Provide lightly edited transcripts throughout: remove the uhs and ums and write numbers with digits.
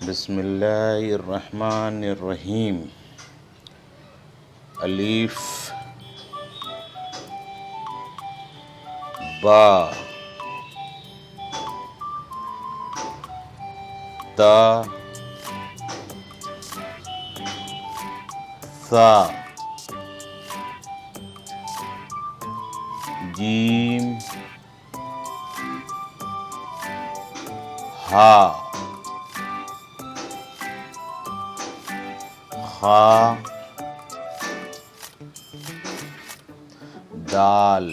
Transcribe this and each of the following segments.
बिस्मिल्लाहिर्रहमानिर्रहीम। अलीफ बा ता सा जीम हा खा दाल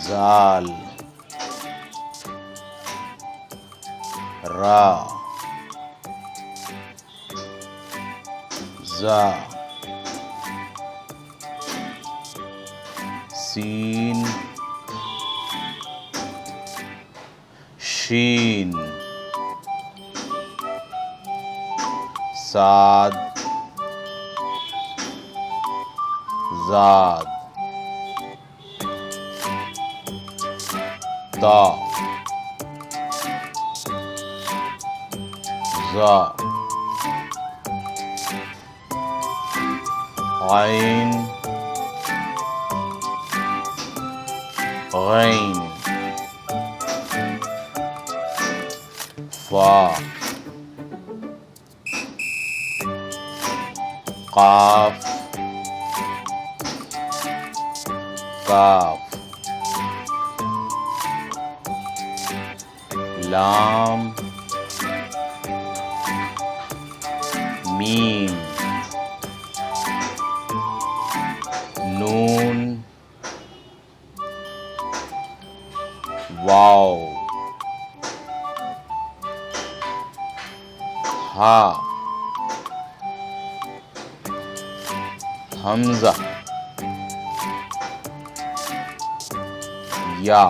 जाल रा जा सीन शीन साद जाद ता जा आइन गैन फा काफ काफ लाम मीम नून वाव हा हमजा या